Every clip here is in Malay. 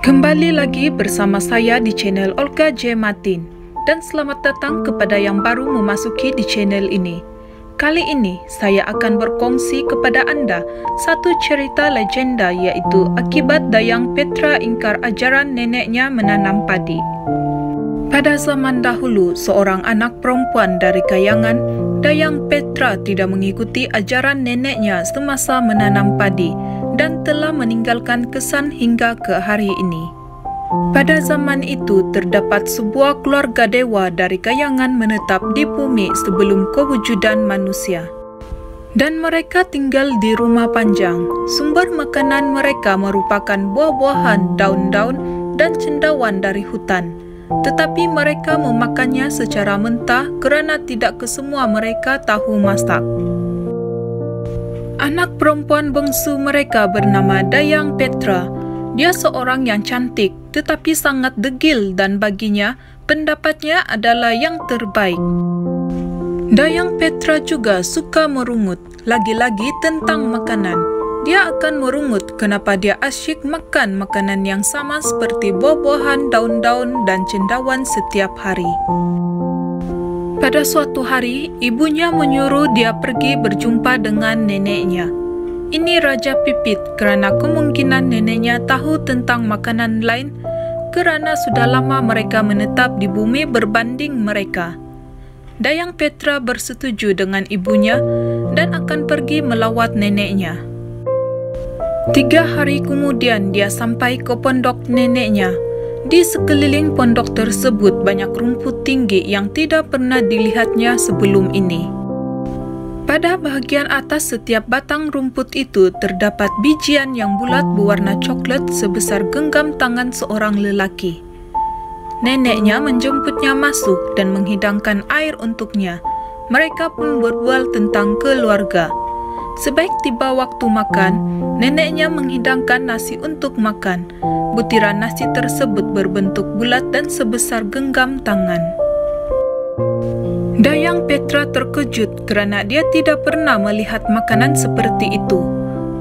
Kembali lagi bersama saya di channel Olga J. Martin, dan selamat datang kepada yang baru memasuki di channel ini. Kali ini saya akan berkongsi kepada Anda satu cerita legenda, yaitu akibat Dayang Petra ingkar ajaran neneknya menanam padi. Pada zaman dahulu, seorang anak perempuan dari kayangan, Dayang Petra tidak mengikuti ajaran neneknya semasa menanam padi dan telah meninggalkan kesan hingga ke hari ini. Pada zaman itu, terdapat sebuah keluarga dewa dari kayangan menetap di bumi sebelum kewujudan manusia. Dan mereka tinggal di rumah panjang. Sumber makanan mereka merupakan buah-buahan, daun-daun, dan cendawan dari hutan. Tetapi mereka memakannya secara mentah kerana tidak kesemua mereka tahu masak. Anak perempuan bungsu mereka bernama Dayang Petra. Dia seorang yang cantik tetapi sangat degil, dan baginya pendapatnya adalah yang terbaik. Dayang Petra juga suka merungut, lagi-lagi tentang makanan. Dia akan merungut kenapa dia asyik makan makanan yang sama seperti buah-buahan, daun-daun, dan cendawan setiap hari. Pada suatu hari, ibunya menyuruh dia pergi berjumpa dengan neneknya. Ini Raja Pipit kerana kemungkinan neneknya tahu tentang makanan lain kerana sudah lama mereka menetap di bumi berbanding mereka. Dayang Petra bersetuju dengan ibunya dan akan pergi melawat neneknya. 3 hari kemudian dia sampai ke pondok neneknya. Di sekeliling pondok tersebut banyak rumput tinggi yang tidak pernah dilihatnya sebelum ini. Pada bahagian atas setiap batang rumput itu terdapat bijian yang bulat berwarna coklat sebesar genggam tangan seorang lelaki. Neneknya menjemputnya masuk dan menghidangkan air untuknya. Mereka pun berbual tentang keluarga. Sebaik tiba waktu makan, neneknya menghidangkan nasi untuk makan. Butiran nasi tersebut berbentuk bulat dan sebesar genggam tangan. Dayang Petra terkejut kerana dia tidak pernah melihat makanan seperti itu.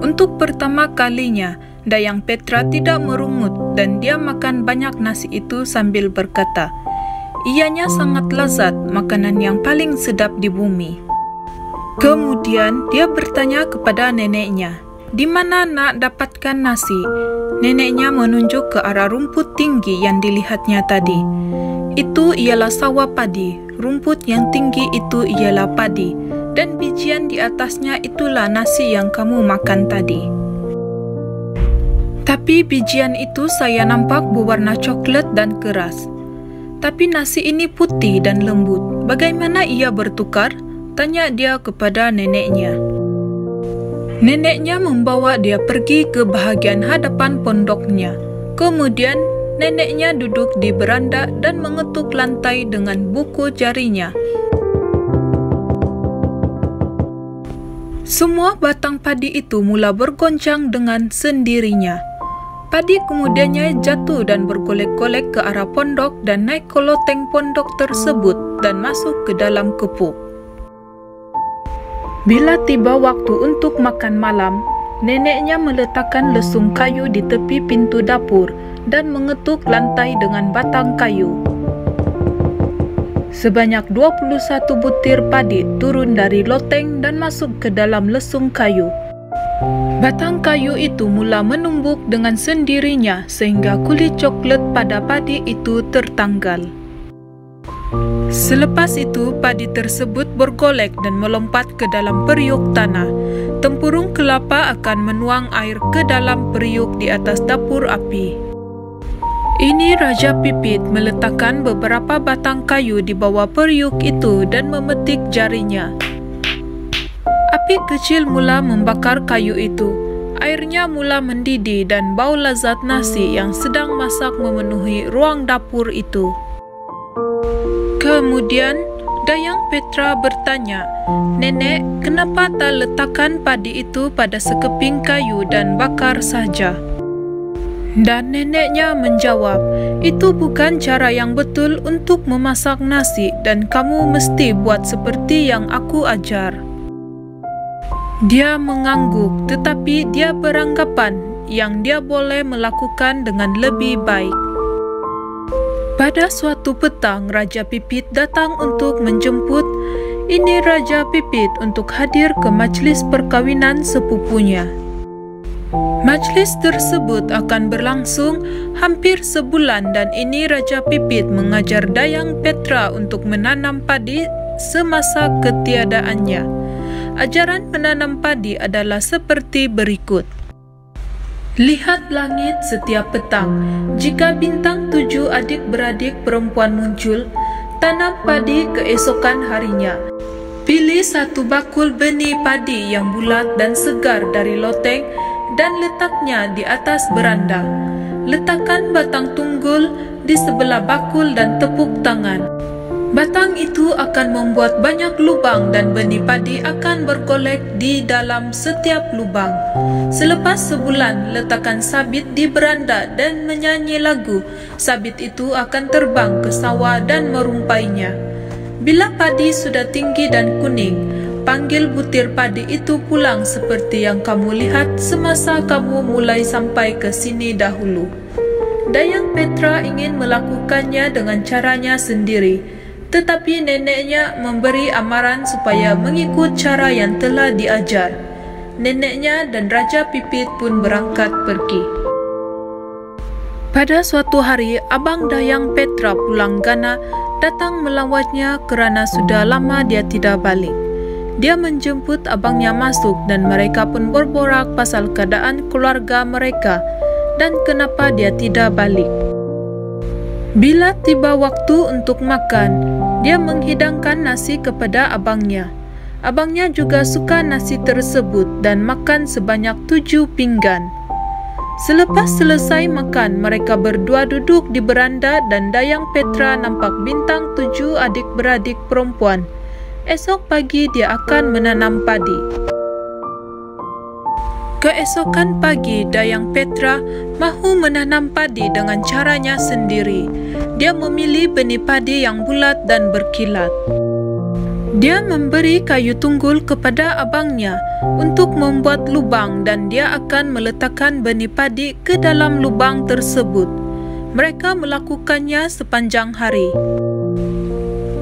Untuk pertama kalinya, Dayang Petra tidak merungut dan dia makan banyak nasi itu sambil berkata, ianya sangat lezat, makanan yang paling sedap di bumi. Kemudian dia bertanya kepada neneknya, di mana nak dapatkan nasi? Neneknya menunjuk ke arah rumput tinggi yang dilihatnya tadi. Itu ialah sawah padi. Rumput yang tinggi itu ialah padi, dan bijian di atasnya itulah nasi yang kamu makan tadi. Tapi bijian itu saya nampak berwarna coklat dan keras. Tapi nasi ini putih dan lembut. Bagaimana ia bertukar? Tanya dia kepada neneknya. Neneknya membawa dia pergi ke bahagian hadapan pondoknya. Kemudian neneknya duduk di beranda dan mengetuk lantai dengan buku jarinya. Semua batang padi itu mula bergoncang dengan sendirinya. Padi kemudiannya jatuh dan bergolek-golek ke arah pondok dan naik ke loteng pondok tersebut dan masuk ke dalam kepuk. Bila tiba waktu untuk makan malam, neneknya meletakkan lesung kayu di tepi pintu dapur dan mengetuk lantai dengan batang kayu. Sebanyak 21 butir padi turun dari loteng dan masuk ke dalam lesung kayu. Batang kayu itu mula menumbuk dengan sendirinya sehingga kulit coklat pada padi itu tertanggal. Selepas itu, padi tersebut bergolek dan melompat ke dalam periuk tanah. Tempurung kelapa akan menuang air ke dalam periuk di atas dapur api. Ini Raja Pipit meletakkan beberapa batang kayu di bawah periuk itu dan memetik jarinya. Api kecil mula membakar kayu itu. Airnya mula mendidih dan bau lezat nasi yang sedang masak memenuhi ruang dapur itu. Kemudian, Dayang Petra bertanya, nenek, kenapa tak letakkan padi itu pada sekeping kayu dan bakar saja? Dan neneknya menjawab, itu bukan cara yang betul untuk memasak nasi dan kamu mesti buat seperti yang aku ajar. Dia mengangguk, tetapi dia beranggapan yang dia boleh melakukan dengan lebih baik. Pada suatu petang, Raja Pipit datang untuk menjemput ini Raja Pipit untuk hadir ke majlis perkawinan sepupunya. Majlis tersebut akan berlangsung hampir sebulan dan ini Raja Pipit mengajar Dayang Petra untuk menanam padi semasa ketiadaannya. Ajaran menanam padi adalah seperti berikut. Lihat langit setiap petang. Jika bintang 7 adik-beradik perempuan muncul, tanam padi keesokan harinya. Pilih 1 bakul benih padi yang bulat dan segar dari loteng dan letaknya di atas beranda. Letakkan batang tunggul di sebelah bakul dan tepuk tangan. Batang itu akan membuat banyak lubang dan benih padi akan bergolek di dalam setiap lubang. Selepas sebulan, letakkan sabit di beranda dan menyanyi lagu. Sabit itu akan terbang ke sawah dan merumpainya. Bila padi sudah tinggi dan kuning, panggil butir padi itu pulang seperti yang kamu lihat semasa kamu mulai sampai ke sini dahulu. Dayang Petra ingin melakukannya dengan caranya sendiri, tetapi neneknya memberi amaran supaya mengikut cara yang telah diajar. Neneknya dan Raja Pipit pun berangkat pergi. Pada suatu hari, Abang Dayang Petra pulang gana datang melawatnya kerana sudah lama dia tidak balik. Dia menjemput abangnya masuk dan mereka pun berborak pasal keadaan keluarga mereka dan kenapa dia tidak balik. Bila tiba waktu untuk makan, dia menghidangkan nasi kepada abangnya. Abangnya juga suka nasi tersebut dan makan sebanyak 7 pinggan. Selepas selesai makan, mereka berdua duduk di beranda dan Dayang Petra nampak bintang 7 adik-beradik perempuan. Esok pagi dia akan menanam padi. Keesokan pagi, Dayang Petra mahu menanam padi dengan caranya sendiri. Dia memilih benih padi yang bulat dan berkilat. Dia memberi kayu tunggul kepada abangnya untuk membuat lubang dan dia akan meletakkan benih padi ke dalam lubang tersebut. Mereka melakukannya sepanjang hari.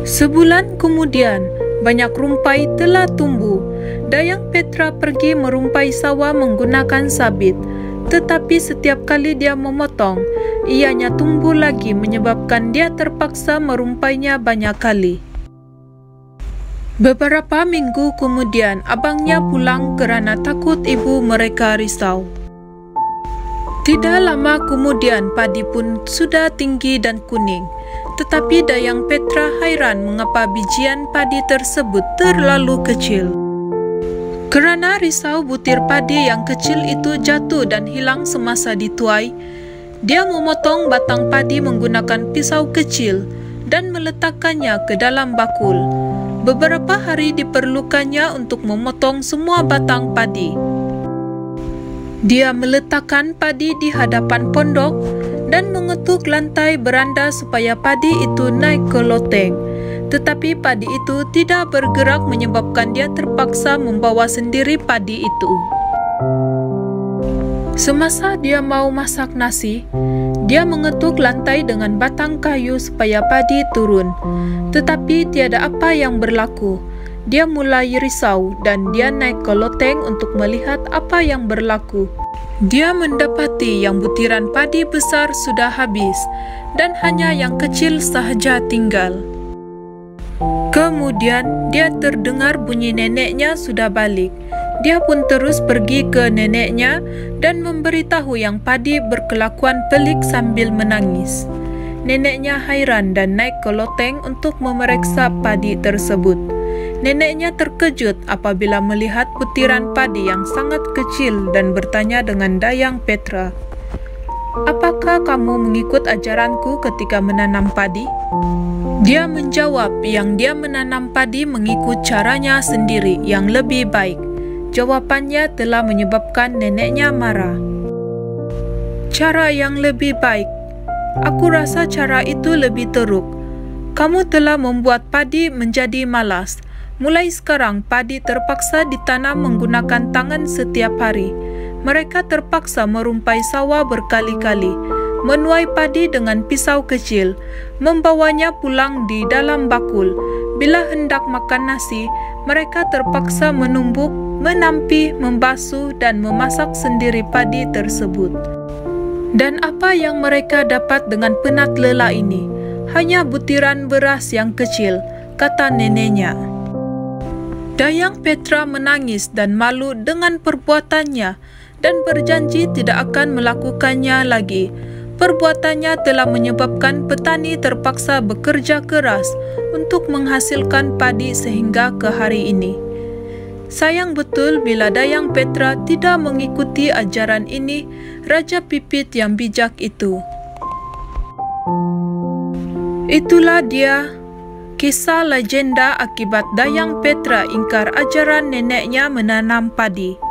Sebulan kemudian, banyak rumpai telah tumbuh. Dayang Petra pergi merumpai sawah menggunakan sabit, tetapi setiap kali dia memotong, ianya tumbuh lagi menyebabkan dia terpaksa merumpainya banyak kali. Beberapa minggu kemudian, abangnya pulang kerana takut ibu mereka risau. Tidak lama kemudian, padi pun sudah tinggi dan kuning. Tetapi Dayang Petra hairan mengapa bijian padi tersebut terlalu kecil. Kerana risau butir padi yang kecil itu jatuh dan hilang semasa dituai, dia memotong batang padi menggunakan pisau kecil dan meletakkannya ke dalam bakul. Beberapa hari diperlukannya untuk memotong semua batang padi. Dia meletakkan padi di hadapan pondok dan mengetuk lantai beranda supaya padi itu naik ke loteng. Tetapi padi itu tidak bergerak menyebabkan dia terpaksa membawa sendiri padi itu. Semasa dia mau masak nasi, dia mengetuk lantai dengan batang kayu supaya padi turun. Tetapi tiada apa yang berlaku. Dia mulai risau dan dia naik ke loteng untuk melihat apa yang berlaku. Dia mendapati yang butiran padi besar sudah habis dan hanya yang kecil sahaja tinggal. Kemudian dia terdengar bunyi neneknya sudah balik. Dia pun terus pergi ke neneknya dan memberitahu yang padi berkelakuan pelik sambil menangis. Neneknya hairan dan naik ke loteng untuk memeriksa padi tersebut. Neneknya terkejut apabila melihat butiran padi yang sangat kecil dan bertanya dengan Dayang Petra, "Apakah kamu mengikut ajaranku ketika menanam padi?" Dia menjawab yang dia menanam padi mengikut caranya sendiri yang lebih baik. Jawapannya telah menyebabkan neneknya marah. "Cara yang lebih baik? Aku rasa cara itu lebih teruk. Kamu telah membuat padi menjadi malas. Mulai sekarang padi terpaksa ditanam menggunakan tangan setiap hari. Mereka terpaksa merumpai sawah berkali-kali, menuai padi dengan pisau kecil, membawanya pulang di dalam bakul. Bila hendak makan nasi, mereka terpaksa menumbuk, menampi, membasuh dan memasak sendiri padi tersebut. Dan apa yang mereka dapat dengan penat lelah ini? Hanya butiran beras yang kecil, kata neneknya. Dayang Petra menangis dan malu dengan perbuatannya dan berjanji tidak akan melakukannya lagi. Perbuatannya telah menyebabkan petani terpaksa bekerja keras untuk menghasilkan padi sehingga ke hari ini. Sayang betul bila Dayang Petra tidak mengikuti ajaran ini, Raja Pipit yang bijak itu. Itulah dia kisah legenda akibat Dayang Petra ingkar ajaran neneknya menanam padi.